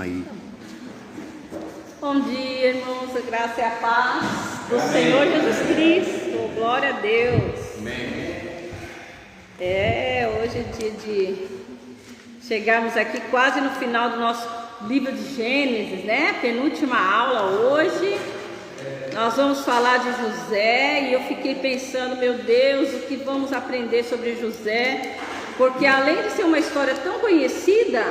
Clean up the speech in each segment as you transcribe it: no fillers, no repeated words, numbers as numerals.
aí. Bom dia, irmãos, a graça e a paz do Senhor Jesus Cristo, glória a Deus. Amém. Hoje é dia de chegarmos aqui quase no final do nosso livro de Gênesis, né? Penúltima aula hoje. Nós vamos falar de José e eu fiquei pensando, meu Deus, o que vamos aprender sobre José, porque além de ser uma história tão conhecida,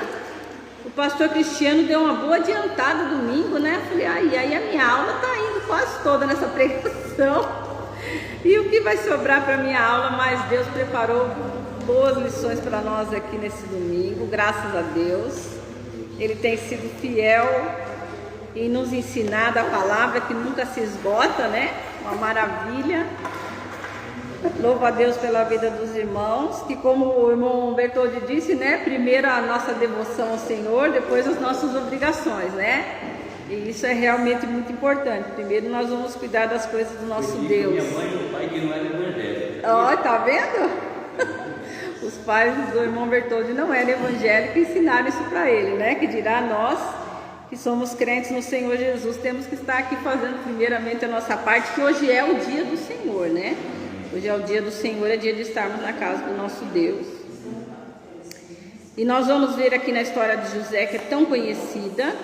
o pastor Cristiano deu uma boa adiantada domingo, né? Eu falei, aí a minha aula está indo quase toda nessa pregação. E o que vai sobrar para a minha aula? Mas Deus preparou boas lições para nós aqui nesse domingo, graças a Deus. Ele tem sido fiel em nos ensinar a palavra que nunca se esgota, né? Uma maravilha. Louvo a Deus pela vida dos irmãos, que como o irmão Bertoldi disse, né? Primeiro a nossa devoção ao Senhor, depois as nossas obrigações, né? E isso é realmente muito importante. Primeiro nós vamos cuidar das coisas do nosso Deus. Minha mãe e meu pai que não eram evangélicos. Ó, tá vendo? Os pais do irmão Bertoldi não eram evangélicos e ensinaram isso para ele, né? Que dirá nós, que somos crentes no Senhor Jesus, temos que estar aqui fazendo primeiramente a nossa parte, que hoje é o dia do Senhor, né? Hoje é o dia do Senhor, é dia de estarmos na casa do nosso Deus. E nós vamos ver aqui na história de José, que é tão conhecida,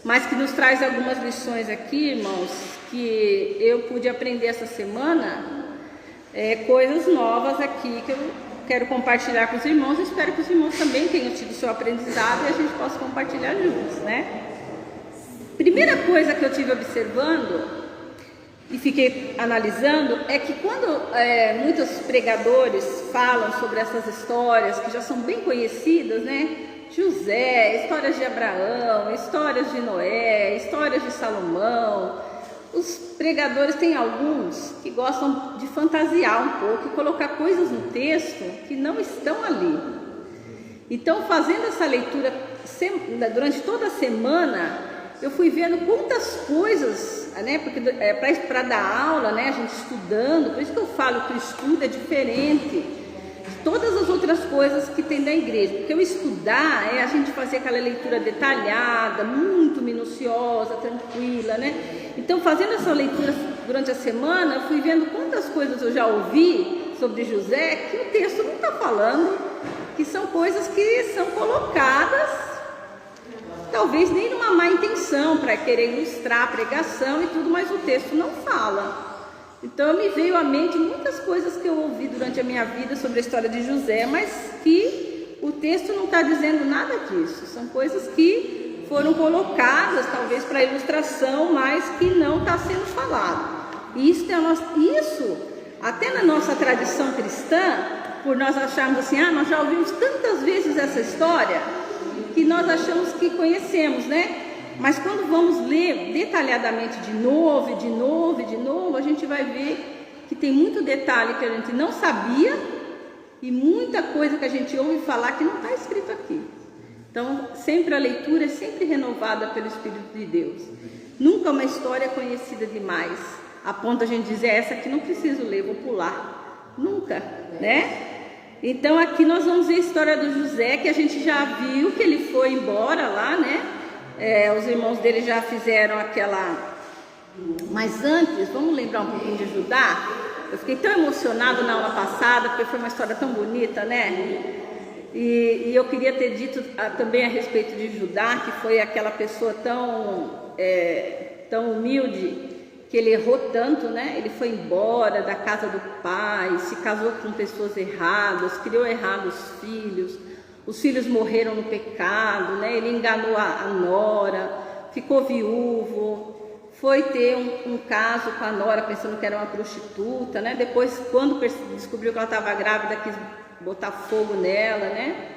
mas que nos traz algumas lições aqui, irmãos, que eu pude aprender essa semana, coisas novas aqui que eu quero compartilhar com os irmãos. Espero que os irmãos também tenham tido seu aprendizado e a gente possa compartilhar juntos, né? Primeira coisa que eu tive observando e fiquei analisando é que quando muitos pregadores falam sobre essas histórias que já são bem conhecidas, né? José, histórias de Abraão, histórias de Noé, histórias de Salomão, os pregadores têm alguns que gostam de fantasiar um pouco e colocar coisas no texto que não estão ali. Então, fazendo essa leitura durante toda a semana, eu fui vendo quantas coisas, né? Porque para dar aula, né? A gente estudando, por isso que eu falo que o estudo é diferente de todas as outras coisas que tem da igreja. Porque o estudar é a gente fazer aquela leitura detalhada, muito minuciosa, tranquila, né? Então, fazendo essa leitura durante a semana, eu fui vendo quantas coisas eu já ouvi sobre José que o texto não está falando, que são coisas que são colocadas talvez nem numa má intenção, para querer ilustrar a pregação e tudo, mas o texto não fala. Então me veio à mente muitas coisas que eu ouvi durante a minha vida sobre a história de José, mas que o texto não está dizendo nada disso. São coisas que foram colocadas talvez para ilustração, mas que não está sendo falado. E isso até na nossa tradição cristã, por nós acharmos assim, nós já ouvimos tantas vezes essa história, que nós achamos que conhecemos, né? Mas quando vamos ler detalhadamente de novo, a gente vai ver que tem muito detalhe que a gente não sabia e muita coisa que a gente ouve falar que não está escrito aqui. Então, sempre a leitura é sempre renovada pelo Espírito de Deus. Nunca uma história conhecida demais, a ponto a gente dizer, essa aqui não preciso ler, vou pular. Nunca, né? Então aqui nós vamos ver a história do José, que a gente já viu que ele foi embora lá, né? Os irmãos dele já fizeram aquela... Mas antes, vamos lembrar um pouquinho de Judá? Eu fiquei tão emocionado na aula passada, porque foi uma história tão bonita, né? E eu queria ter dito também a respeito de Judá, que foi aquela pessoa tão humilde, que ele errou tanto, né? Ele foi embora da casa do pai, se casou com pessoas erradas, criou errados filhos, os filhos morreram no pecado, né? Ele enganou a nora, ficou viúvo, foi ter um caso com a nora pensando que era uma prostituta, né? Depois, quando descobriu que ela estava grávida, quis botar fogo nela, né?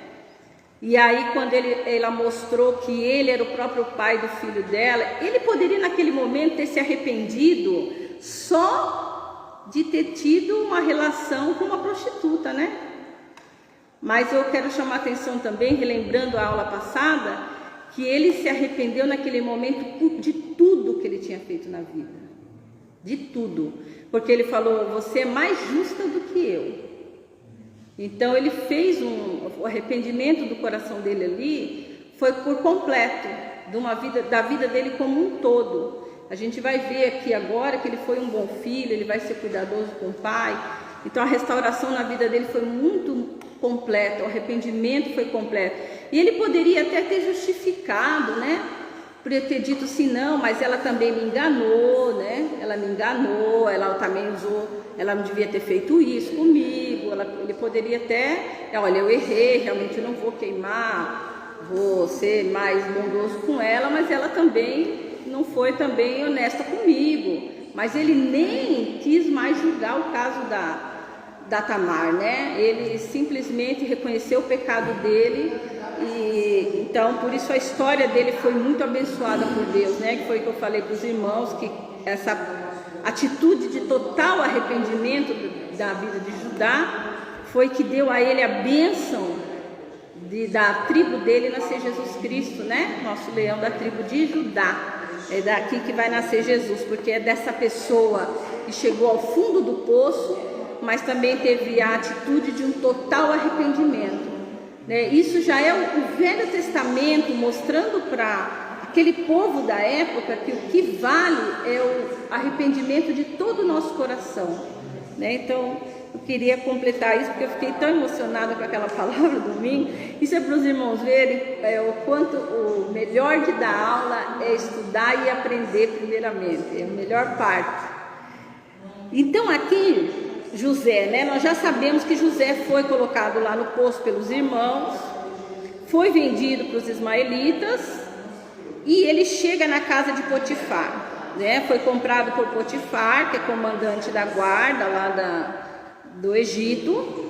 E aí, quando ela mostrou que ele era o próprio pai do filho dela, ele poderia naquele momento ter se arrependido só de ter tido uma relação com uma prostituta, né? Mas eu quero chamar a atenção também, relembrando a aula passada, que ele se arrependeu naquele momento de tudo que ele tinha feito na vida. De tudo. Porque ele falou, você é mais justa do que eu. Então ele fez o arrependimento do coração dele ali, foi por completo, da vida dele como um todo. A gente vai ver aqui agora que ele foi um bom filho, ele vai ser cuidadoso com o pai. Então a restauração na vida dele foi muito completa, o arrependimento foi completo. E ele poderia até ter justificado, né? Por ter dito assim, não, mas ela também me enganou, né? Ela me enganou, ela também usou, ela não devia ter feito isso comigo. Ele poderia até, olha, eu errei, realmente eu não vou queimar, vou ser mais bondoso com ela, mas ela também não foi também honesta comigo. Mas ele nem quis mais julgar o caso da Tamar, né? Ele simplesmente reconheceu o pecado dele e então por isso a história dele foi muito abençoada por Deus, né? Que foi o que eu falei para os irmãos, que essa atitude de total arrependimento da vida de Judá foi que deu a ele a bênção da tribo dele nascer Jesus Cristo, né? Nosso leão da tribo de Judá. É daqui que vai nascer Jesus, porque é dessa pessoa que chegou ao fundo do poço, mas também teve a atitude de um total arrependimento, né? Isso já é o Velho Testamento mostrando para aquele povo da época que o que vale é o arrependimento de todo o nosso coração, né? Então eu queria completar isso porque eu fiquei tão emocionada com aquela palavra domingo. Isso é para os irmãos verem o quanto o melhor de dar aula é estudar e aprender primeiramente, é a melhor parte. Então aqui José, né? Nós já sabemos que José foi colocado lá no poço pelos irmãos, foi vendido para os ismaelitas e ele chega na casa de Potifar, né? Foi comprado por Potifar, que é comandante da guarda lá do Egito.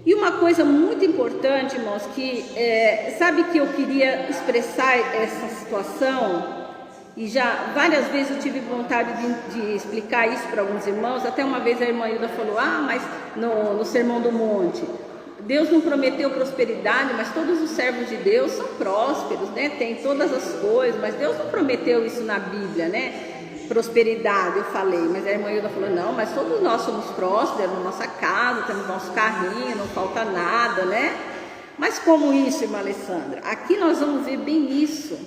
E uma coisa muito importante, irmãos, que sabe que eu queria expressar essa situação, e já várias vezes eu tive vontade de explicar isso para alguns irmãos. Até uma vez a irmã Hilda falou, mas no Sermão do Monte, Deus não prometeu prosperidade, mas todos os servos de Deus são prósperos, né? Tem todas as coisas, mas Deus não prometeu isso na Bíblia, né? Prosperidade, eu falei, mas a irmã Hilda falou, não, mas todos nós somos prósperos na nossa casa, temos nosso carrinho, não falta nada, né? Mas como isso, irmã Alessandra? Aqui nós vamos ver bem isso.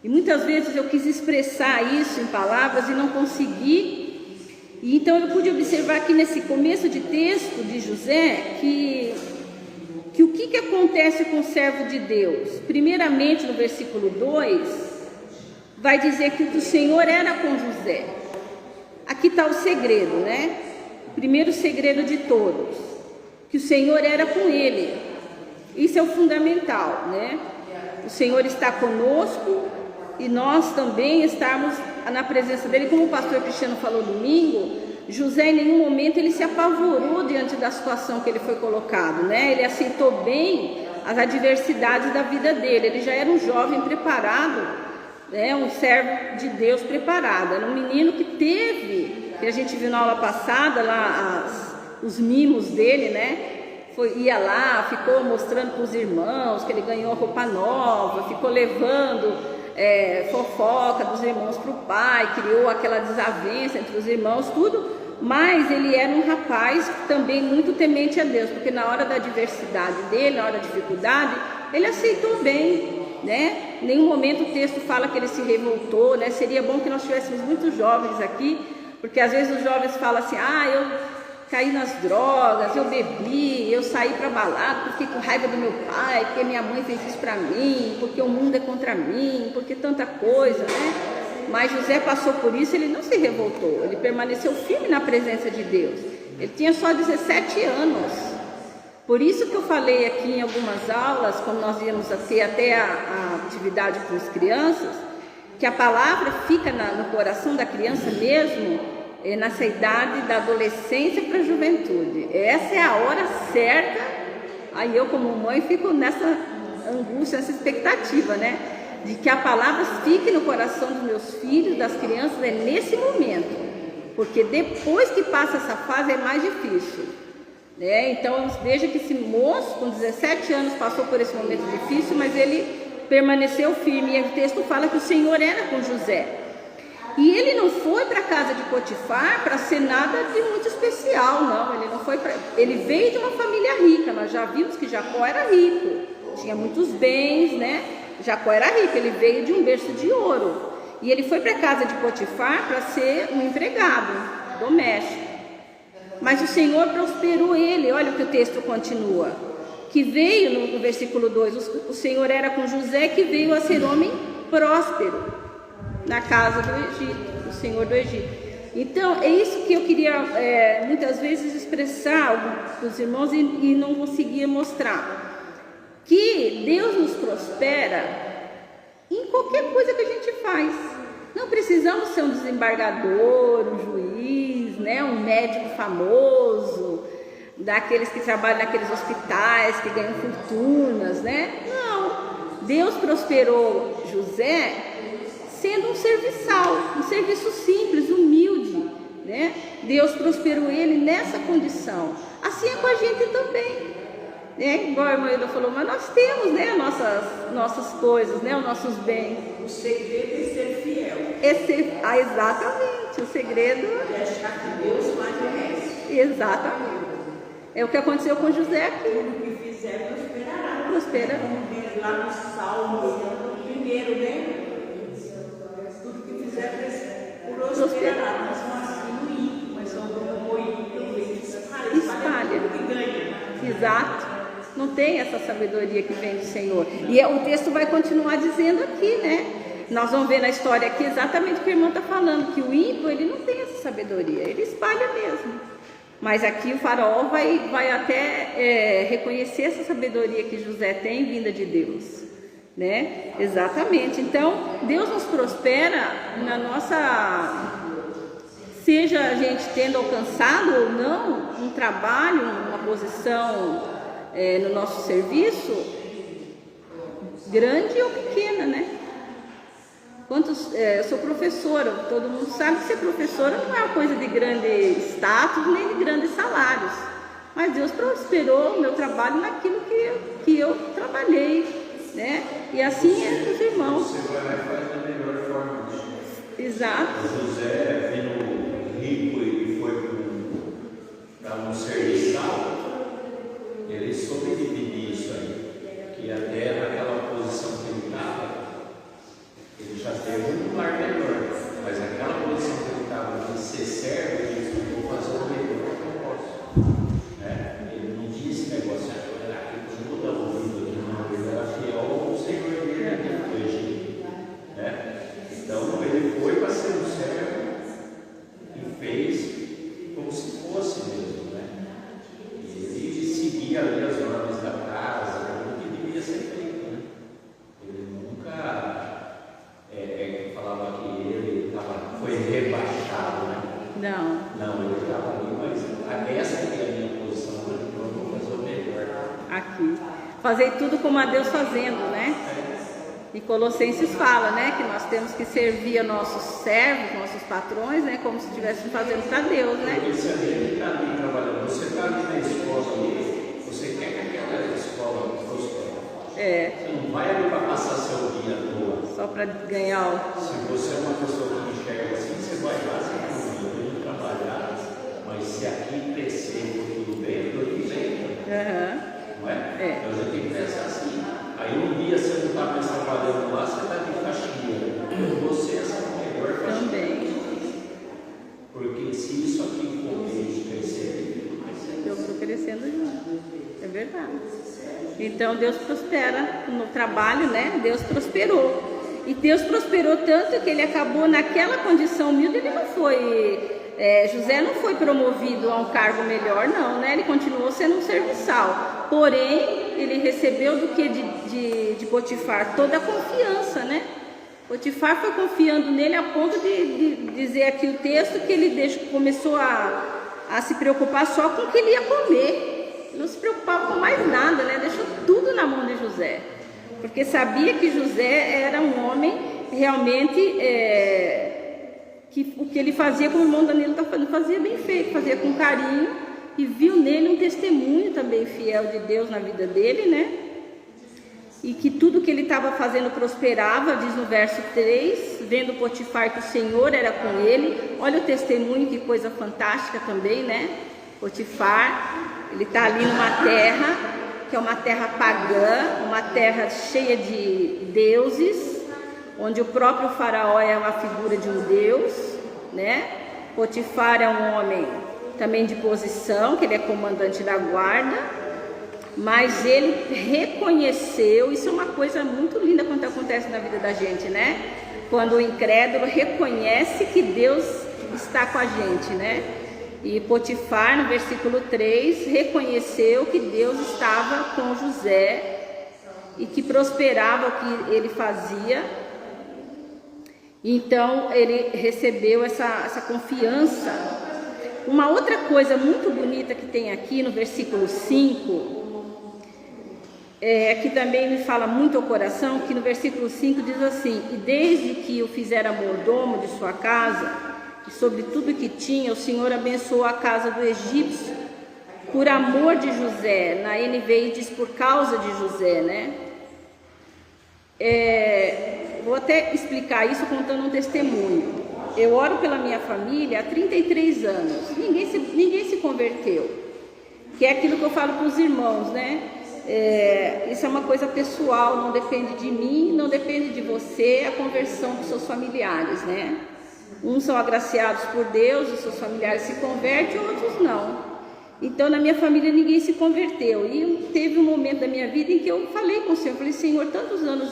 E muitas vezes eu quis expressar isso em palavras e não consegui. E então eu pude observar aqui nesse começo de texto de José que o que acontece com o servo de Deus? Primeiramente no versículo 2, vai dizer que o Senhor era com José. Aqui está o segredo, né? O primeiro segredo de todos, que o Senhor era com ele. Isso é o fundamental, né? O Senhor está conosco e nós também estamos na presença dele. Como o pastor Cristiano falou domingo, José em nenhum momento ele se apavorou diante da situação que ele foi colocado, né? Ele aceitou bem as adversidades da vida dele. Ele já era um jovem preparado, né? Um servo de Deus preparado. Era um menino que teve, que a gente viu na aula passada lá os mimos dele, né? Ia lá, ficou mostrando para os irmãos que ele ganhou roupa nova, ficou levando fofoca dos irmãos para o pai, criou aquela desavença entre os irmãos, tudo, mas ele era um rapaz também muito temente a Deus, porque na hora da adversidade dele, na hora da dificuldade, ele aceitou bem, né? Em nenhum momento o texto fala que ele se revoltou, né? Seria bom que nós tivéssemos muitos jovens aqui, porque às vezes os jovens falam assim, eu caí nas drogas, eu bebi, eu saí para balada, porque com raiva do meu pai, porque minha mãe fez isso para mim, porque o mundo é contra mim, porque tanta coisa, né? Mas José passou por isso, ele não se revoltou, ele permaneceu firme na presença de Deus. Ele tinha só 17 anos. Por isso que eu falei aqui em algumas aulas, quando nós íamos ter até a atividade com as crianças, que a palavra fica no coração da criança mesmo, nessa idade da adolescência para a juventude. Essa é a hora certa. Aí eu como mãe fico nessa angústia, nessa expectativa, né? De que a palavra fique no coração dos meus filhos, das crianças, nesse momento. Porque depois que passa essa fase é mais difícil, né? Então veja que esse moço com 17 anos passou por esse momento difícil, mas ele permaneceu firme. E o texto fala que o Senhor era com José. E ele não foi para a casa de Potifar para ser nada de muito especial, não. Ele não foi ele veio de uma família rica. Nós já vimos que Jacó era rico, tinha muitos bens, né? Jacó era rico, ele veio de um berço de ouro. E ele foi para a casa de Potifar para ser um empregado doméstico. Mas o Senhor prosperou ele. Olha o que o texto continua. Que veio, no versículo 2, o Senhor era com José, que veio a ser homem próspero na casa do Egito, o Senhor do Egito. Então, é isso que eu queria muitas vezes expressar para os irmãos e não conseguia mostrar. Que Deus nos prospera em qualquer coisa que a gente faz. Não precisamos ser um desembargador, um juiz, né, um médico famoso, daqueles que trabalham naqueles hospitais, que ganham fortunas, né? Não. Deus prosperou José sendo um serviçal, um serviço simples, humilde, né? Deus prosperou ele nessa condição. Assim é com a gente também. Igual a irmã Hilda falou, mas nós temos, né, nossas coisas, né, os nossos bens. O segredo é ser fiel. Exatamente, o segredo É achar que Deus faz o resto. Exatamente. É o que aconteceu com José aqui. Tudo que fizer prosperará. Prospera. Vamos ver lá no Salmo primeiro, né? Tudo que fizer prosperará. Não são assim no ímpio, mas são como o ímpio, espalha tudo que ganha. Exato. Não tem essa sabedoria que vem do Senhor. E o texto vai continuar dizendo aqui, né? Nós vamos ver na história aqui exatamente o que o irmão está falando, que o ímpio, ele não tem essa sabedoria, ele espalha mesmo. Mas aqui o faraó vai até reconhecer essa sabedoria que José tem vinda de Deus, né? Exatamente. Então, Deus nos prospera na nossa... Seja a gente tendo alcançado ou não um trabalho, uma posição no nosso serviço, grande ou pequena, né? Eu sou professora, todo mundo sabe que ser professora não é uma coisa de grande status, nem de grandes salários. Mas Deus prosperou o meu trabalho naquilo que eu trabalhei, né? E assim é com os irmãos. Você vai lá e faz da melhor forma. Exato. José, vindo rico e foi para um serviçal, ele soube dividir isso aí. Que até naquela posição que ele estava, ele já teve um lar melhor, mas aquela posição que ele estava de ser servo, ele disse: vou fazer o melhor que eu posso. Ele não tinha esse negócio, que muda o mundo aqui, não. Ele era fiel ao Senhor dele do Egito. Então ele foi para ser um servo e fez como se fosse mesmo. E ele seguia ali as normas da casa, o que devia ser feito. Ele nunca. Falava que ele foi rebaixado, né? Não, ele estava ali, mas essa que é a minha posição, eu vou fazer o melhor. Aqui. Fazer tudo como a Deus fazendo, né? E Colossenses fala, né? Que nós temos que servir a nossos servos, nossos patrões, né? Como se estivéssemos fazendo para Deus, né? Porque se a gente está ali trabalhando, você está ali na escola ali, você quer que aquela escola prospere. Você não vai ali para passar seu dia à toa. Só para ganhar o... Se você é uma pessoa que enxerga assim, você vai lá, você vai trabalhar, mas se aqui crescer por tudo bem, tudo bem. Não é? Então a gente tem que pensar assim. Aí um dia você não está mais trabalhando lá, você está de faxina. Você é a melhor faxina. Também. Porque se isso aqui for crescer, Eu estou crescendo junto. É verdade. Então Deus prospera no trabalho, né? Deus prosperou. E Deus prosperou tanto que ele acabou naquela condição humilde. Ele não foi... José não foi promovido a um cargo melhor, não, né? Ele continuou sendo um serviçal. Porém, ele recebeu do que de Potifar toda a confiança, né? Potifar foi confiando nele a ponto de dizer aqui o texto que ele começou a se preocupar só com o que ele ia comer. Ele não se preocupava com mais nada, né? Deixou tudo na mão de José. Porque sabia que José era um homem realmente... que o que ele fazia, como o irmão Danilo está falando, fazia bem feito, fazia com carinho, e viu nele um testemunho também fiel de Deus na vida dele, né? E que tudo que ele estava fazendo prosperava, diz no verso 3, vendo Potifar que o Senhor era com ele. Olha o testemunho, que coisa fantástica também, né? Potifar, ele está ali numa terra que é uma terra pagã, uma terra cheia de deuses, onde o próprio faraó é uma figura de um deus, né? Potifar é um homem também de posição, que ele é comandante da guarda, mas ele reconheceu, isso é uma coisa muito linda quando acontece na vida da gente, né? Quando o incrédulo reconhece que Deus está com a gente, né? E Potifar, no versículo 3, reconheceu que Deus estava com José e que prosperava o que ele fazia. Então ele recebeu essa confiança. Uma outra coisa muito bonita que tem aqui no versículo 5, que também me fala muito ao coração, que no versículo 5 diz assim: e desde que o fizera mordomo de sua casa, e sobre tudo que tinha, o Senhor abençoou a casa do egípcio, por amor de José. Na NVI diz por causa de José, né? Vou até explicar isso contando um testemunho. Eu oro pela minha família há 33 anos, ninguém se converteu, que é aquilo que eu falo para os irmãos, né? Isso é uma coisa pessoal, não depende de mim, não depende de você, a conversão dos seus familiares, né? Uns são agraciados por Deus, os seus familiares se convertem, outros não. Então, na minha família, ninguém se converteu. E teve um momento da minha vida em que eu falei com o Senhor, falei: Senhor, tantos anos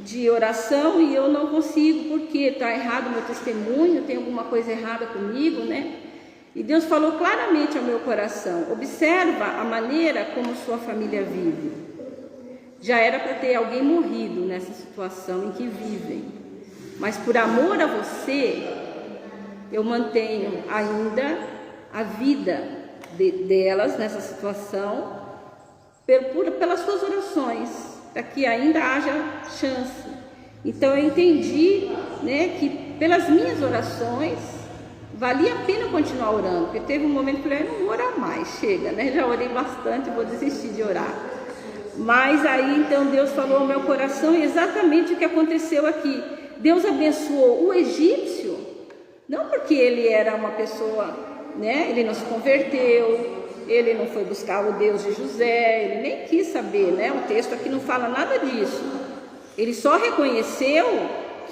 de oração e eu não consigo, porque está errado o meu testemunho, tem alguma coisa errada comigo, né? E Deus falou claramente ao meu coração: observa a maneira como sua família vive. Já era para ter alguém morrido nessa situação em que vivem. Mas por amor a você, eu mantenho ainda a vida delas nessa situação, pelas suas orações, para que ainda haja chance. Então eu entendi, né, que pelas minhas orações valia a pena continuar orando, porque teve um momento que eu falei: eu não vou orar mais, chega, né? Já orei bastante, vou desistir de orar. Mas aí então Deus falou ao meu coração exatamente o que aconteceu aqui. Deus abençoou o egípcio, não porque ele era uma pessoa, né? Ele não se converteu, ele não foi buscar o Deus de José, ele nem quis saber, né? O texto aqui não fala nada disso. Ele só reconheceu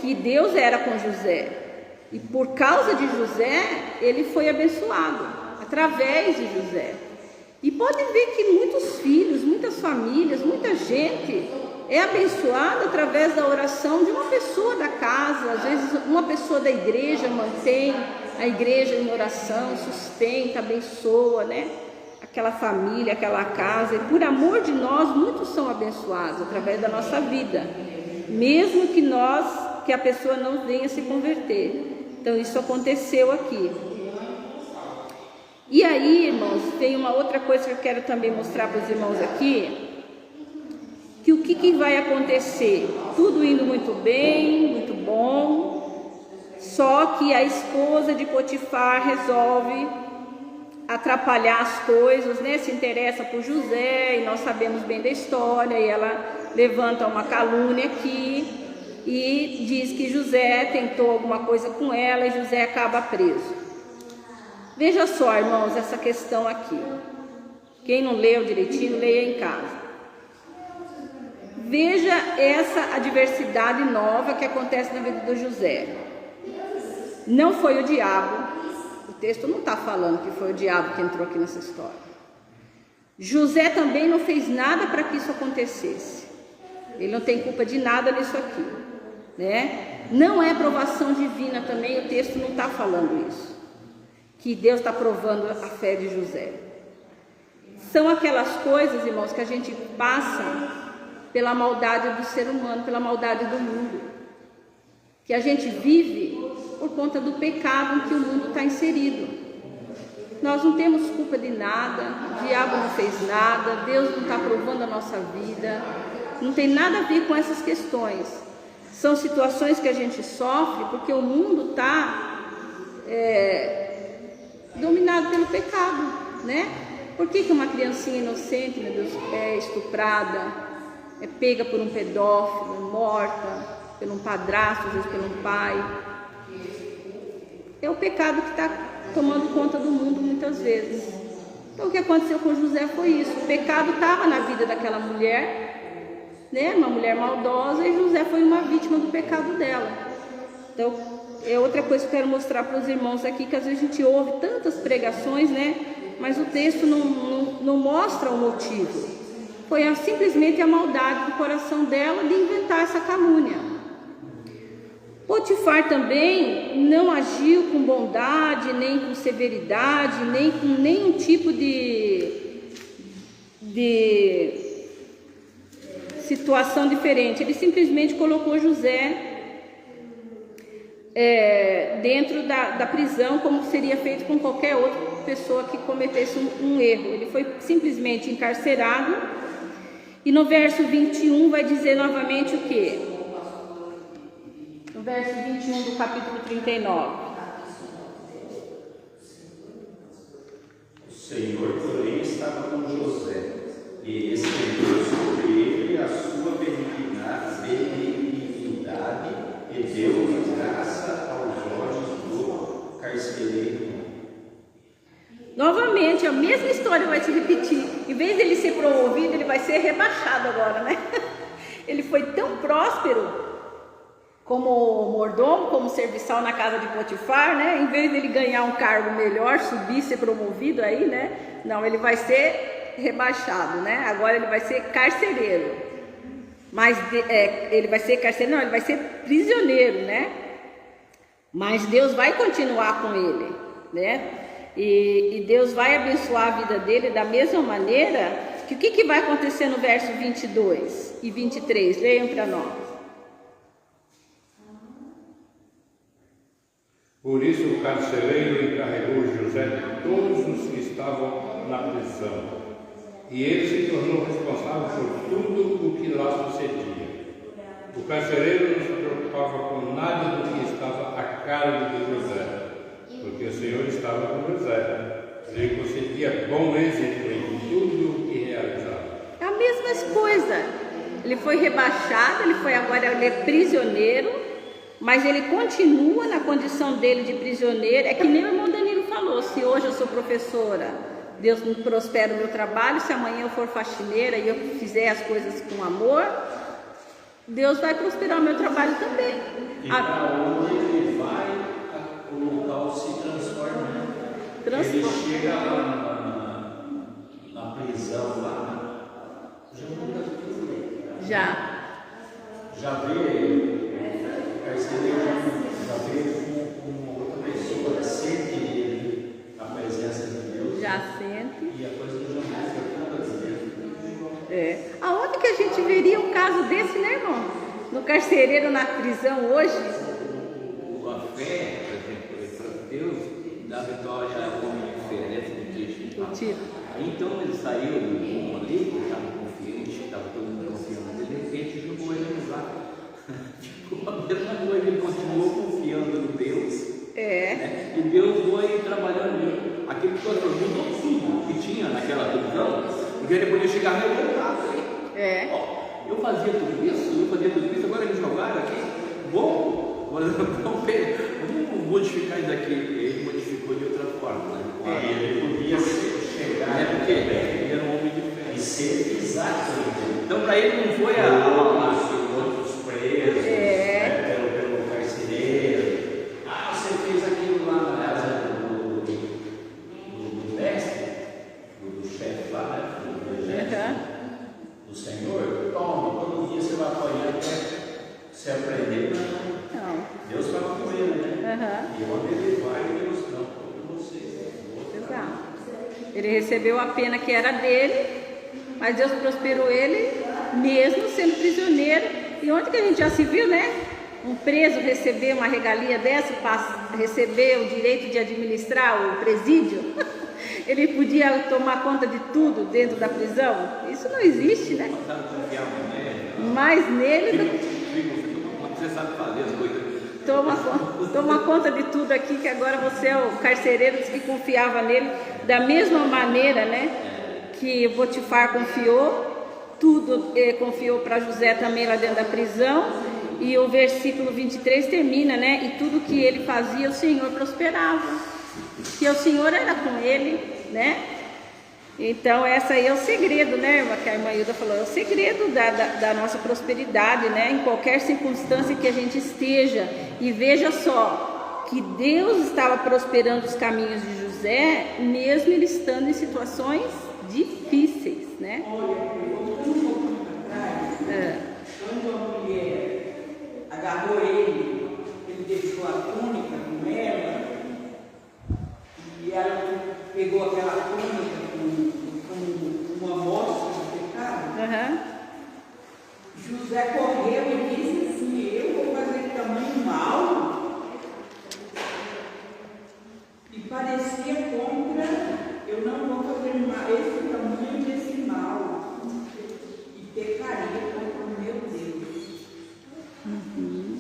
que Deus era com José. E por causa de José, ele foi abençoado, através de José. E pode ver que muitos filhos, muitas famílias, muita gente é abençoada através da oração de uma pessoa da casa. Às vezes uma pessoa da igreja mantém a igreja em oração, sustenta, abençoa, né? Aquela família, aquela casa. E por amor de nós, muitos são abençoados através da nossa vida, mesmo que a pessoa não venha se converter. Então isso aconteceu aqui. E aí, irmãos, tem uma outra coisa que eu quero também mostrar para os irmãos aqui, que o que vai acontecer? Tudo indo muito bem, muito bom, só que a esposa de Potifar resolve atrapalhar as coisas, né? Se interessa por José, e nós sabemos bem da história, e ela levanta uma calúnia aqui e diz que José tentou alguma coisa com ela e José acaba preso. Veja só, irmãos, essa questão aqui. Quem não leu direitinho, leia em casa. Veja essa adversidade nova que acontece na vida do José. Não foi o diabo, o texto não está falando que foi o diabo que entrou aqui nessa história. José também não fez nada para que isso acontecesse. Ele não tem culpa de nada nisso aqui, né? Não é provação divina também, o texto não está falando isso, que Deus está provando a fé de José. São aquelas coisas, irmãos, que a gente passa pela maldade do ser humano, pela maldade do mundo, que a gente vive por conta do pecado em que o mundo está inserido. Nós não temos culpa de nada, o diabo não fez nada, Deus não está provando a nossa vida, não tem nada a ver com essas questões. São situações que a gente sofre porque o mundo está dominado pelo pecado, né? Por que uma criancinha inocente, meu Deus, é estuprada, é pega por um pedófilo, é morta por um padrasto, às vezes por um pai? É o pecado que está tomando conta do mundo muitas vezes. Então o que aconteceu com José foi isso, o pecado estava na vida daquela mulher, né? Uma mulher maldosa, e José foi uma vítima do pecado dela. Então é outra coisa que eu quero mostrar para os irmãos aqui, que às vezes a gente ouve tantas pregações, né? Mas o texto não mostra o motivo. Foi simplesmente a maldade do coração dela de inventar essa calúnia. Potifar também não agiu com bondade, nem com severidade, nem com nenhum tipo de situação diferente. Ele simplesmente colocou José dentro da prisão, como seria feito com qualquer outra pessoa que cometesse um erro. Ele foi simplesmente encarcerado. E no verso 21 vai dizer novamente o quê? No verso 21 do capítulo 39. O Senhor, porém, estava com José, e estendeu sobre ele a sua benignidade, e deu graça aos olhos do carcereiro. Novamente, a mesma história vai se repetir. Em vez dele ser promovido, ele vai ser rebaixado agora, né? Ele foi tão próspero como mordomo, como serviçal na casa de Potifar, né? Em vez dele ganhar um cargo melhor, subir, ser promovido aí, né? Não, ele vai ser rebaixado, né? Agora ele vai ser carcereiro. Mas ele vai ser carcereiro, não, ele vai ser prisioneiro, né? Mas Deus vai continuar com ele, né? E Deus vai abençoar a vida dele da mesma maneira. Que o que vai acontecer no verso 22 e 23? Leiam para nós. Por isso o carcereiro encarregou José de todos os que estavam na prisão, e ele se tornou responsável por tudo o que lá sucedia. O carcereiro não se preocupava com nada do que estava a cargo de José, porque o Senhor estava com José. Ele concedia bom êxito em tudo o que realizava. É a mesma coisa. Ele foi rebaixado, agora ele é prisioneiro, mas ele continua na condição dele de prisioneiro. É que nem o irmão Danilo falou: se hoje eu sou professora, Deus me prospera o meu trabalho. Se amanhã eu for faxineira e eu fizer as coisas com amor, Deus vai prosperar o meu trabalho também. E para onde ele vai, o local se transforma. Ele chega lá na prisão, lá, já muda tudo. Já vê o carcereiro, já vê uma outra pessoa, sente ele, a presença de Deus. Já sente. E a coisa já muda toda dentro. Aonde que a gente veria um caso desse, né, irmão? No carcereiro na prisão hoje? A fé, por exemplo, Deus dá vitória ao homem de fé, né? O Tito. Então ele saiu do mundo ali, que estava confiante, estava todo mundo confiando, de repente jogou ele no lugar. Tipo, a mesma coisa, ele continuou confiando no Deus. Né? E Deus foi trabalhando nele. Aquele que mudou tudo que tinha naquela prisão, porque ele podia chegar revoltado. Eu fazia tudo isso, agora eles jogaram aqui. Bom, vamos modificar isso aqui. Ele modificou de outra forma. Né? Ele podia chegar, porque ele era um homem de fé. E ser exato. Então, para ele não foi outros presos, pelo carcereiro. Você fez aquilo lá na casa do mestre, do chefe lá, né? Do Senhor. Toma, todo dia você vai apanhar até você aprender. Não. Deus vai com ele, né? E onde ele vai, Deus não, com você. Exato. Ele recebeu a pena que era dele, mas Deus prosperou ele mesmo sendo prisioneiro. E onde que a gente já se viu, né? Um preso receber uma regalia dessa, receber o direito de administrar o presídio. Ele podia tomar conta de tudo dentro da prisão. Isso não existe, né? Mas nele você sabe fazer as coisas. Toma conta de tudo aqui, que agora você é o carcereiro que confiava nele. Da mesma maneira, né, que Potifar confiou, tudo confiou para José também lá dentro da prisão. E o versículo 23 termina, né? E tudo que ele fazia, o Senhor prosperava. Que o Senhor era com ele, né? Então, essa aí é o segredo, né, irmã, que a irmã Hilda falou, é o segredo da nossa prosperidade, né, em qualquer circunstância que a gente esteja. E veja só, que Deus estava prosperando os caminhos de José, mesmo ele estando em situações difíceis, né? Olha, voltando um pouquinho para trás, quando a mulher agarrou ele deixou a túnica com ela, e ela pegou aquela túnica com uma amostra do pecado, José correu e disse assim: eu vou fazer tamanho mal, e parecia contra, eu não vou fazer esse tamanho desse mal, e pecaria contra o meu Deus.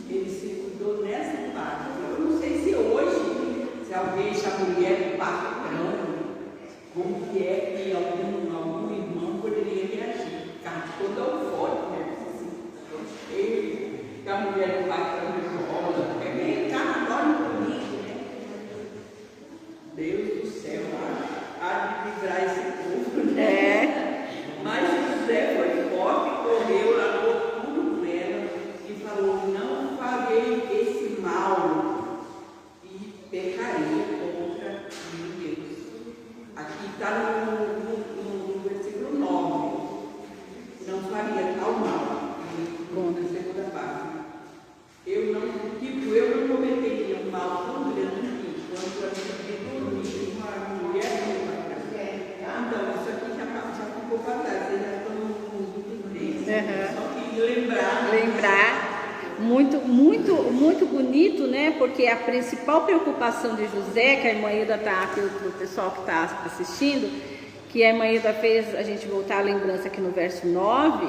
Ele se cuidou nessa parte. Eu não sei se hoje, se alguém, se a mulher patrão, como que é que algum irmão poderia reagir, ficar toda eufórica, né? Que a mulher patrão rola, é meio carnaval bonito, né? Deus do céu, há de livrar esse povo, né? Mas José foi forte, correu, largou tudo com ela e falou: não farei esse mal e pecaria contra meu Deus. Aqui está no versículo 9. Não faria tal mal. Na segunda parte. Eu não cometeria um mal tão grande quanto a de dormir com uma mulher então, isso aqui já ficou para trás. Vocês já estão no diferente. Só que lembrar. Muito bonito, né? Porque a principal preocupação de José, que a irmã Hilda está aqui, o pessoal que está assistindo, que a irmã Hilda fez a gente voltar à lembrança aqui no verso 9,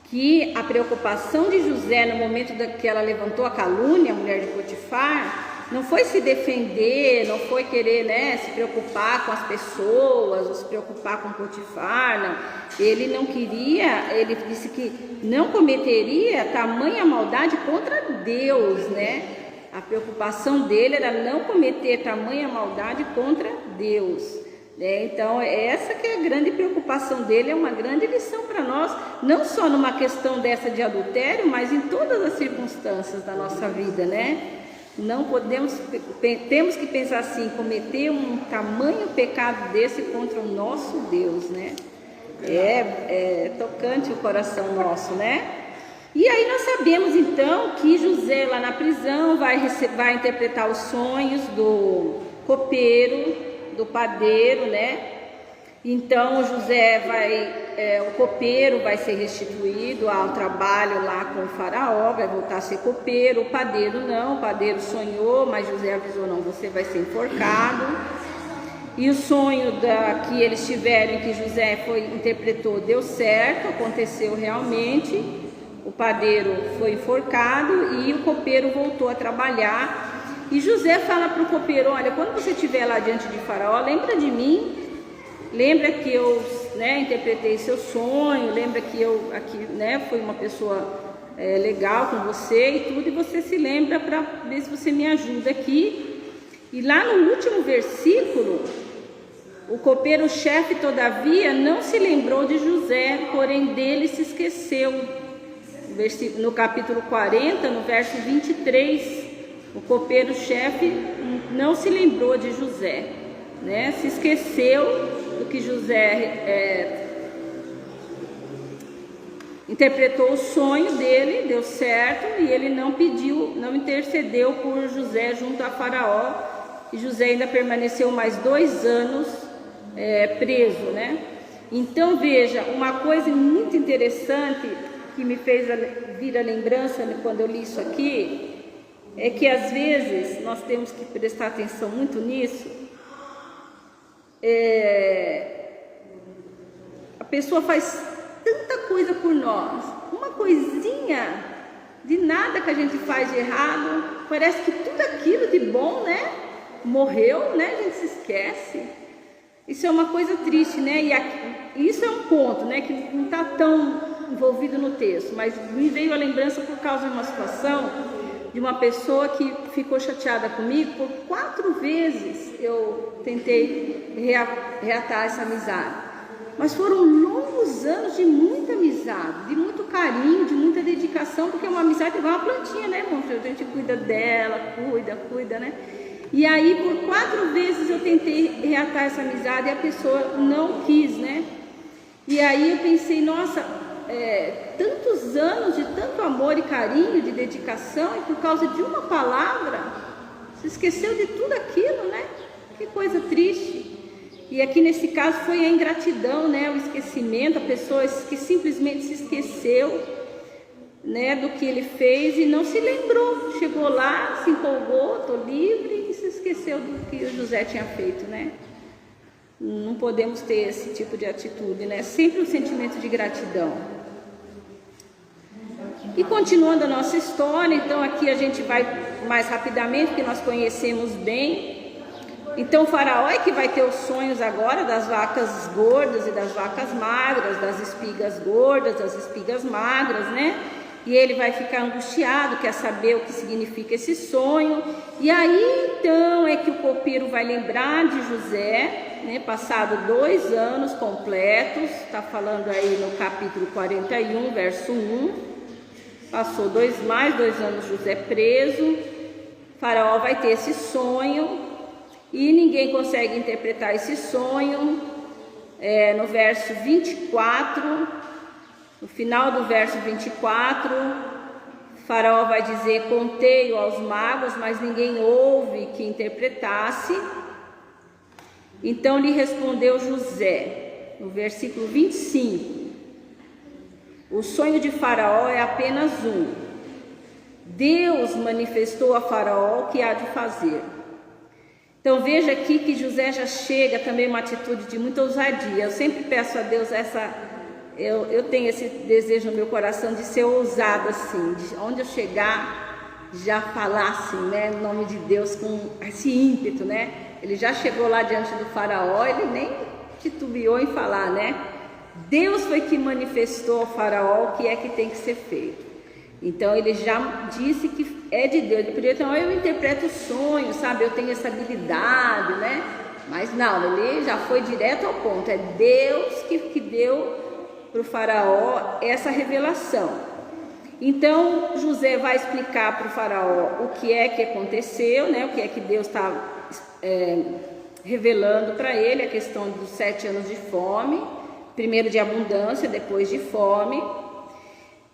que a preocupação de José no momento que ela levantou a calúnia, a mulher de Potifar, não foi se defender, não foi querer, né, se preocupar com as pessoas, ou se preocupar com Potifar, não. Ele não queria, ele disse que não cometeria tamanha maldade contra Deus, né? A preocupação dele era não cometer tamanha maldade contra Deus, né? Então, essa que é a grande preocupação dele, é uma grande lição para nós, não só numa questão dessa de adultério, mas em todas as circunstâncias da nossa vida, né? Não podemos, temos que pensar assim, cometer um tamanho pecado desse contra o nosso Deus, né? É tocante o coração nosso, né? E aí nós sabemos então que José lá na prisão vai interpretar os sonhos do copeiro, do padeiro, né? Então José o copeiro vai ser restituído ao trabalho lá com o faraó, vai voltar a ser copeiro. O padeiro não, o padeiro sonhou, mas José avisou: não, você vai ser enforcado. E o sonho que eles tiveram, que José interpretou, deu certo, aconteceu realmente. O padeiro foi enforcado e o copeiro voltou a trabalhar. E José fala para o copeiro: olha, quando você estiver lá diante de faraó, lembra de mim. Lembra que eu, né, interpretei seu sonho, lembra que eu aqui, né, fui uma pessoa legal com você e tudo, e você se lembra para ver se você me ajuda aqui. E lá no último versículo, o copeiro-chefe, todavia, não se lembrou de José, porém dele se esqueceu. No capítulo 40, no verso 23, o copeiro-chefe não se lembrou de José, né? Se esqueceu do que José interpretou o sonho dele, deu certo, e ele não intercedeu por José junto a faraó, e José ainda permaneceu mais 2 anos preso, né? Então veja, uma coisa muito interessante que me fez vir a lembrança quando eu li isso aqui, é que às vezes nós temos que prestar atenção muito nisso. A pessoa faz tanta coisa por nós, uma coisinha de nada que a gente faz de errado, parece que tudo aquilo de bom, né, morreu, né, a gente se esquece. Isso é uma coisa triste, né? E isso é um ponto, né, que não está tão envolvido no texto, mas me veio a lembrança por causa de uma situação de uma pessoa que ficou chateada comigo por 4 vezes. eu tentei reatar essa amizade. Mas foram longos anos de muita amizade, de muito carinho, de muita dedicação, porque uma amizade é igual uma plantinha, né, irmão? A gente cuida dela, cuida, né? E aí, por 4 vezes eu tentei reatar essa amizade e a pessoa não quis, né? E aí eu pensei, nossa, tantos anos de tanto amor e carinho, de dedicação, e por causa de uma palavra, se esqueceu de tudo aquilo, né? Que coisa triste. E aqui nesse caso foi a ingratidão, né? O esquecimento, a pessoa que simplesmente se esqueceu, né, do que ele fez e não se lembrou. Chegou lá, se empolgou, estou livre, e se esqueceu do que o José tinha feito, né? Não podemos ter esse tipo de atitude, né? Sempre um sentimento de gratidão. E continuando a nossa história, então aqui a gente vai mais rapidamente, porque nós conhecemos bem. Então o faraó é que vai ter os sonhos agora das vacas gordas e das vacas magras, das espigas gordas, das espigas magras, né? E ele vai ficar angustiado, quer saber o que significa esse sonho. E aí então é que o copeiro vai lembrar de José, né? Passado 2 anos completos, está falando aí no capítulo 41, verso 1. Passou mais 2 anos José preso. O faraó vai ter esse sonho. E ninguém consegue interpretar esse sonho. No verso 24, no final do verso 24, Faraó vai dizer: contei-o aos magos, mas ninguém houve que interpretasse. Então lhe respondeu José, no versículo 25: o sonho de Faraó é apenas um. Deus manifestou a Faraó o que há de fazer. Então veja aqui que José já chega também uma atitude de muita ousadia. Eu sempre peço a Deus eu tenho esse desejo no meu coração de ser ousado assim, de onde eu chegar já falar assim, né, em nome de Deus, com esse ímpeto, né? Ele já chegou lá diante do faraó, ele nem titubeou em falar, né? Deus foi que manifestou ao faraó o que é que tem que ser feito. Então ele já disse que é de Deus. Ele podia dizer: então eu interpreto o sonho, sabe? Eu tenho essa habilidade, né? Mas não, ele já foi direto ao ponto. É Deus que deu para o faraó essa revelação. Então José vai explicar para o faraó o que é que aconteceu, né? O que é que Deus está revelando para ele, a questão dos 7 anos de fome, primeiro de abundância, depois de fome.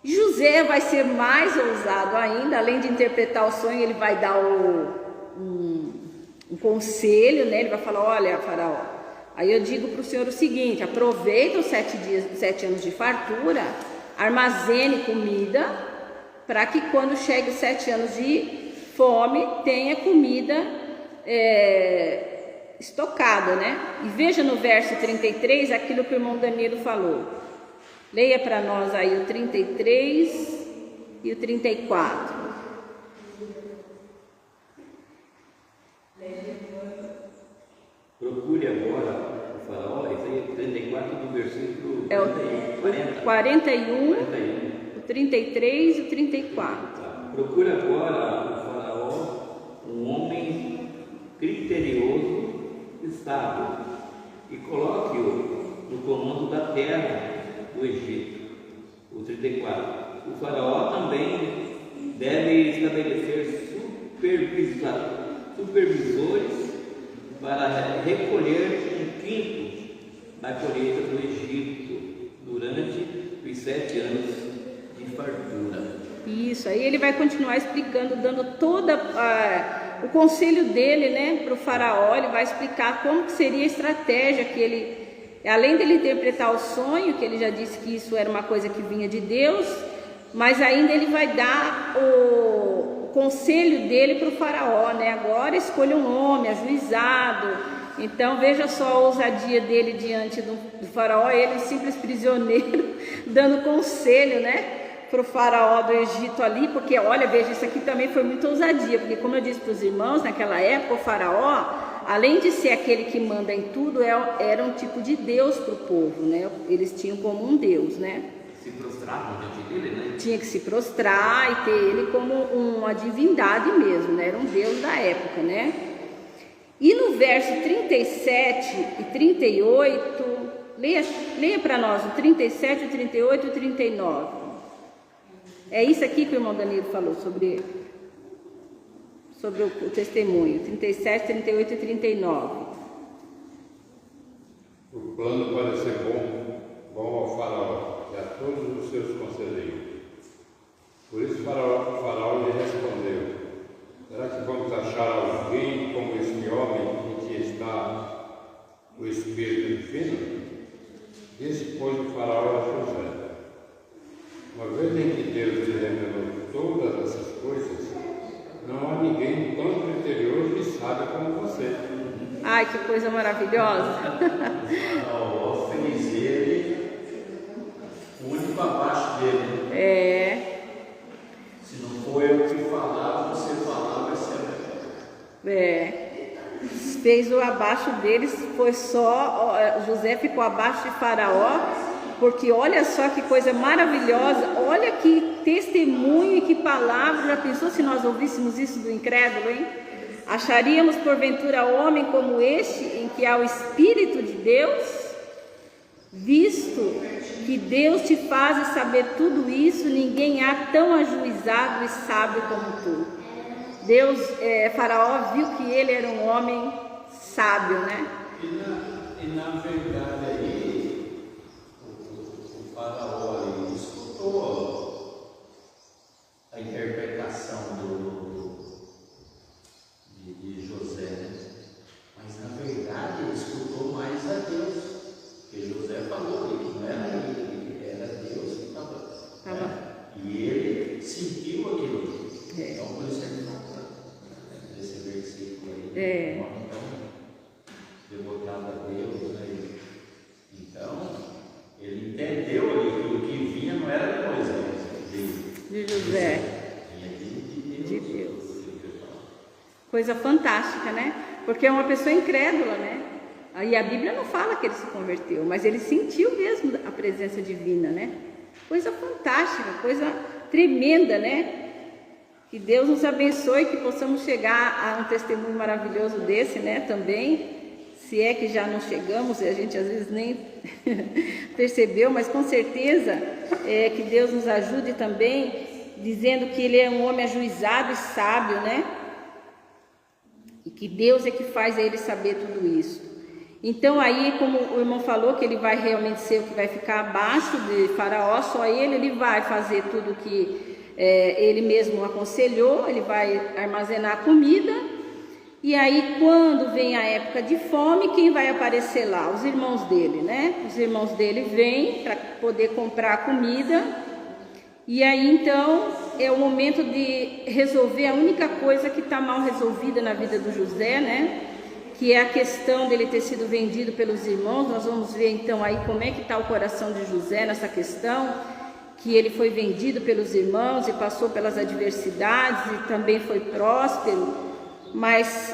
José vai ser mais ousado ainda, além de interpretar o sonho, ele vai dar um conselho, né? Ele vai falar: olha, faraó, aí eu digo para o senhor o seguinte: aproveita os 7 anos de fartura, armazene comida, para que quando chegue os 7 anos de fome, tenha comida estocada, né? E veja no verso 33 aquilo que o irmão Danilo falou. Leia para nós aí o 33 e o 34. Procure agora o faraó, isso aí é 34 do versículo 41, o 33 e o 34. Procure agora o faraó um homem criterioso, estável, e coloque-o no comando da terra do Egito. O 34. O faraó também deve estabelecer supervisores para recolher 1/5 da colheita do Egito durante os 7 anos de fartura. Isso, aí ele vai continuar explicando, dando toda o conselho dele, né, para o faraó. Ele vai explicar como que seria a estratégia que ele, além dele interpretar o sonho, que ele já disse que isso era uma coisa que vinha de Deus, mas ainda ele vai dar o conselho dele para o faraó, né? Agora escolha um homem ajuizado. Então veja só a ousadia dele diante do faraó, ele um simples prisioneiro, dando conselho, né, para o faraó do Egito ali, porque olha, veja, isso aqui também foi muita ousadia, porque como eu disse para os irmãos, naquela época o faraó, além de ser aquele que manda em tudo, era um tipo de Deus para o povo, né? Eles tinham como um Deus, né? Se prostravam diante dele, né? Tinha que se prostrar e ter ele como uma divindade mesmo, né? Era um Deus da época, né? E no no verso 37 e 38, leia para nós o 37, o 38 e o 39. É isso aqui que o irmão Danilo falou sobre o testemunho, 37, 38 e 39. O plano pode ser bom ao faraó e a todos os seus conselheiros. Por isso faraó lhe respondeu: será que vamos achar alguém como este homem em que está o Espírito Divino? Disse, pois, o faraó a José: uma vez em que Deus lhe revelou todas essas coisas, não há ninguém tão criterioso e sábio como você. Ai, que coisa maravilhosa! O faraó fez ele o único abaixo dele. É. Se não for eu que falar, você falar, vai ser melhor. É. Fez o abaixo deles, foi só. José ficou abaixo de Faraó, porque olha só que coisa maravilhosa, olha que testemunho e que palavra. Já pensou se nós ouvíssemos isso do incrédulo, hein? Acharíamos porventura homem como este, em que há o Espírito de Deus? Visto que Deus te faz saber tudo isso, ninguém há tão ajuizado e sábio como tu. Faraó viu que ele era um homem sábio, né? E na verdade aí, o faraó aí escutou a interpretação de José, né? Mas na verdade ele escutou mais a Deus, porque José falou ali que não era ele, era Deus que estava. Né? E ele sentiu aquilo. Então por isso ele não esse versículo aí, então, devotado a Deus, né? Então, ele entendeu ali que o que vinha não era de Moisés, de José, vinha de Deus. Coisa fantástica, né? Porque é uma pessoa incrédula, né? Aí a Bíblia não fala que ele se converteu, mas ele sentiu mesmo a presença divina, né? Coisa fantástica, coisa tremenda, né? Que Deus nos abençoe e que possamos chegar a um testemunho maravilhoso desse, né? Também, se é que já não chegamos, e a gente às vezes nem percebeu, mas com certeza que Deus nos ajude também, dizendo que ele é um homem ajuizado e sábio, né? E que Deus é que faz ele saber tudo isso. Então aí, como o irmão falou, que ele vai realmente ser o que vai ficar abaixo de Faraó, só ele vai fazer tudo que ele mesmo aconselhou, ele vai armazenar comida. E aí, quando vem a época de fome, quem vai aparecer lá? Os irmãos dele, né? Os irmãos dele vêm para poder comprar comida. E aí, então, é o momento de resolver a única coisa que está mal resolvida na vida do José, né? Que é a questão dele ter sido vendido pelos irmãos. Nós vamos ver, então, aí como é que está o coração de José nessa questão. Que ele foi vendido pelos irmãos e passou pelas adversidades e também foi próspero, mas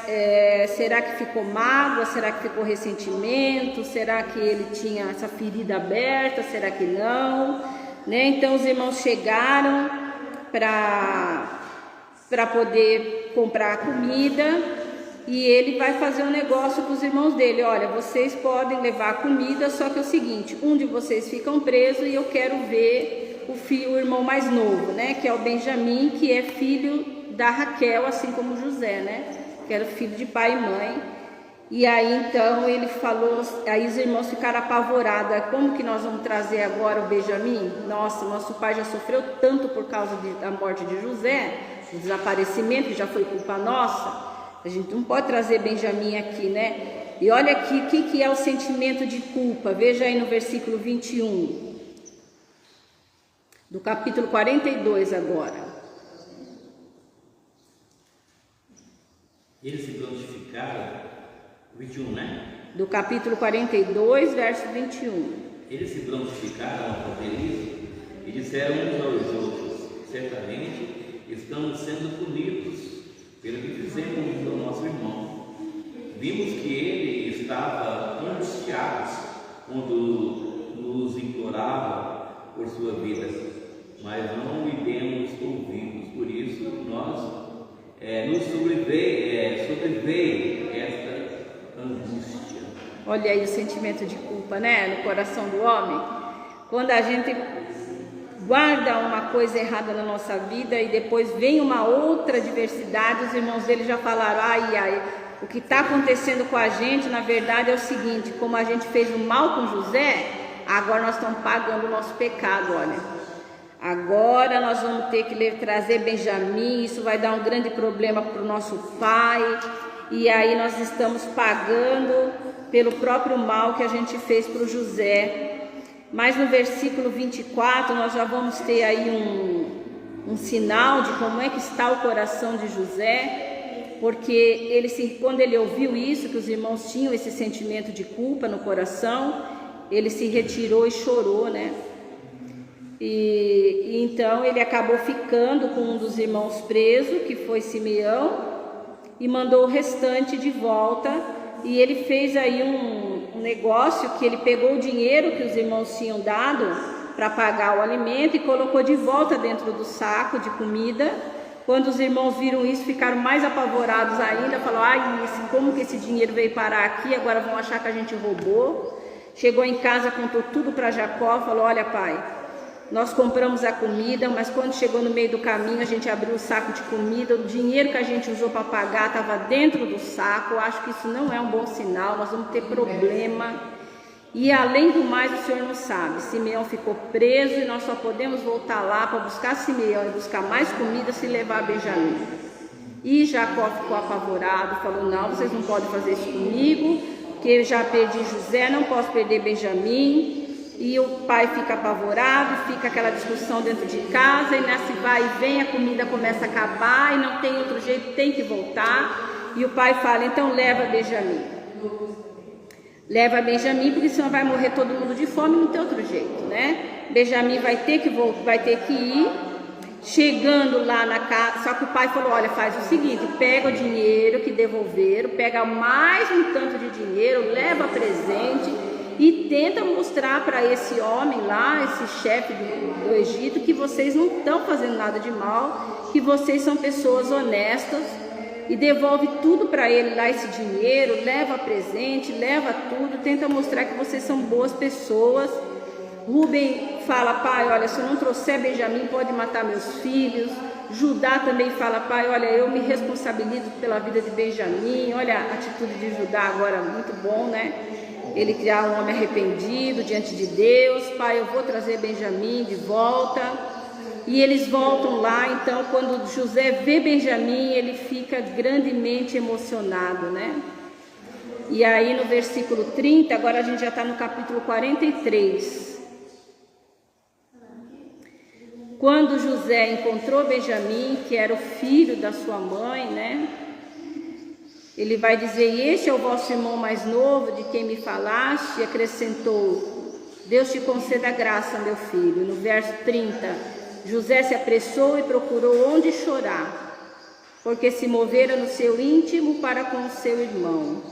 será que ficou mágoa? Será que ficou ressentimento? Será que ele tinha essa ferida aberta? Será que não? Né? Então os irmãos chegaram para poder comprar comida e ele vai fazer um negócio com os irmãos dele. Olha, vocês podem levar comida, só que é o seguinte, um de vocês ficam preso e eu quero ver o irmão mais novo, né, que é o Benjamim, que é filho da Raquel, assim como José, né, que era filho de pai e mãe. E aí então ele falou, aí os irmãos ficaram apavorados, como que nós vamos trazer agora o Benjamim? Nossa, nosso pai já sofreu tanto por causa da morte de José, o desaparecimento, que já foi culpa nossa, a gente não pode trazer Benjamim aqui, né? E olha aqui o que é o sentimento de culpa, veja aí no versículo 21. Do capítulo 42 agora. Eles se prontificaram, 21, né? Do capítulo 42, verso 21. Eles se prontificaram ao fronteiriço e disseram uns aos outros: certamente estamos sendo punidos pelo que fizemos ao nosso irmão. Vimos que ele estava angustiado quando nos implorava por sua vida, mas não lhe demos ouvidos, por isso nos sobreveio esta Olha aí o sentimento de culpa, né, no coração do homem. Quando a gente guarda uma coisa errada na nossa vida e depois vem uma outra adversidade, os irmãos dele já falaram, ai, o que está acontecendo com a gente, na verdade, é o seguinte, como a gente fez o mal com José, agora nós estamos pagando o nosso pecado, olha. Agora nós vamos ter que trazer Benjamim, isso vai dar um grande problema para o nosso pai, e aí nós estamos pagando pelo próprio mal que a gente fez para o José. Mas no versículo 24 nós já vamos ter aí um sinal de como é que está o coração de José, porque quando ele ouviu isso, que os irmãos tinham esse sentimento de culpa no coração, ele se retirou e chorou, né? E então ele acabou ficando com um dos irmãos preso, que foi Simeão, e mandou o restante de volta. E ele fez aí um negócio que ele pegou o dinheiro que os irmãos tinham dado para pagar o alimento e colocou de volta dentro do saco de comida. Quando os irmãos viram isso, ficaram mais apavorados ainda, falaram, como que esse dinheiro veio parar aqui, agora vão achar que a gente roubou. Chegou em casa, contou tudo para Jacó, falou, olha pai, nós compramos a comida, mas quando chegou no meio do caminho, a gente abriu o saco de comida, o dinheiro que a gente usou para pagar estava dentro do saco. Eu acho que isso não é um bom sinal, nós vamos ter problema. E além do mais, o Senhor não sabe, Simeão ficou preso e nós só podemos voltar lá para buscar Simeão e buscar mais comida se levar Benjamim. E Jacó ficou apavorado, falou, não, vocês não podem fazer isso comigo, porque eu já perdi José, não posso perder Benjamim. E o pai fica apavorado, fica aquela discussão dentro de casa, e nessa vai e vem, a comida começa a acabar, e não tem outro jeito, tem que voltar. E o pai fala, então leva Benjamim. Leva Benjamim, porque senão vai morrer todo mundo de fome, não tem outro jeito, né? Benjamim vai ter que voltar, vai ter que ir. Chegando lá na casa, só que o pai falou, olha, faz o seguinte, pega o dinheiro que devolveram, pega mais um tanto de dinheiro, leva presente, e tenta mostrar para esse homem lá, esse chefe do Egito, que vocês não estão fazendo nada de mal, que vocês são pessoas honestas, e devolve tudo para ele lá, esse dinheiro, leva presente, leva tudo, tenta mostrar que vocês são boas pessoas. Rubem fala, pai, olha, se eu não trouxer Benjamim, pode matar meus filhos. Judá também fala, pai, olha, eu me responsabilizo pela vida de Benjamim. Olha a atitude de Judá agora, muito bom, né? Ele criar um homem arrependido diante de Deus. Pai, eu vou trazer Benjamim de volta. E eles voltam lá. Então, quando José vê Benjamim, ele fica grandemente emocionado, né? E aí no versículo 30, agora a gente já está no capítulo 43. Quando José encontrou Benjamim, que era o filho da sua mãe, né? Ele vai dizer, e este é o vosso irmão mais novo, de quem me falaste, e acrescentou, Deus te conceda graça, meu filho. No verso 30, José se apressou e procurou onde chorar, porque se movera no seu íntimo para com o seu irmão.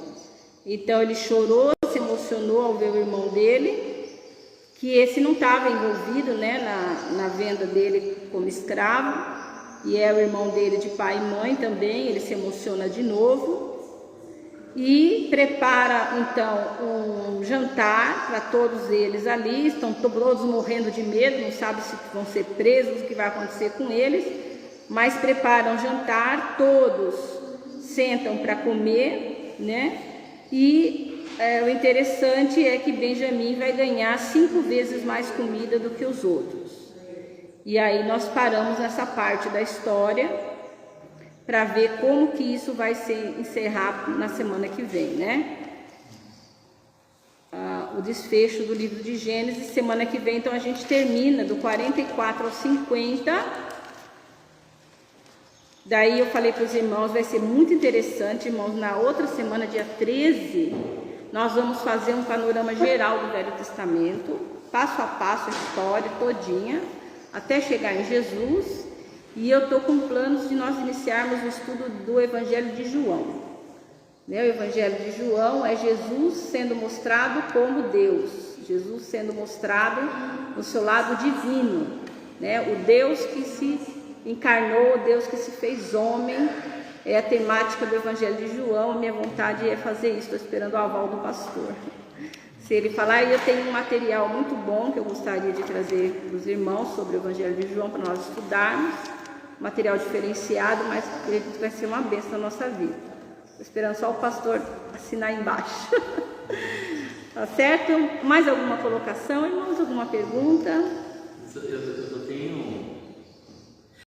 Então ele chorou, se emocionou ao ver o irmão dele, que esse não estava envolvido, né, na venda dele como escravo, e é o irmão dele de pai e mãe também. Ele se emociona de novo e prepara então um jantar para todos eles ali. Estão todos morrendo de medo, não sabem se vão ser presos, o que vai acontecer com eles, mas preparam um jantar, todos sentam para comer, né? E o interessante é que Benjamim vai ganhar 5 vezes mais comida do que os outros. E aí nós paramos nessa parte da história para ver como que isso vai se encerrar na semana que vem, né? O desfecho do livro de Gênesis. Semana que vem, então, a gente termina do 44 ao 50. Daí eu falei para os irmãos, vai ser muito interessante, irmãos, na outra semana, dia 13, nós vamos fazer um panorama geral do Velho Testamento, passo a passo, a história todinha, até chegar em Jesus. E eu estou com planos de nós iniciarmos o estudo do Evangelho de João. O Evangelho de João é Jesus sendo mostrado como Deus, Jesus sendo mostrado no seu lado divino, né? O Deus que se encarnou, o Deus que se fez homem, é a temática do Evangelho de João. A minha vontade é fazer isso, estou esperando o aval do pastor. Se ele falar, eu tenho um material muito bom que eu gostaria de trazer para os irmãos sobre o Evangelho de João para nós estudarmos. Material diferenciado, mas acredito que vai ser uma bênção na nossa vida. Estou esperando só o pastor assinar embaixo. Tá certo? Mais alguma colocação, irmãos? Alguma pergunta? Eu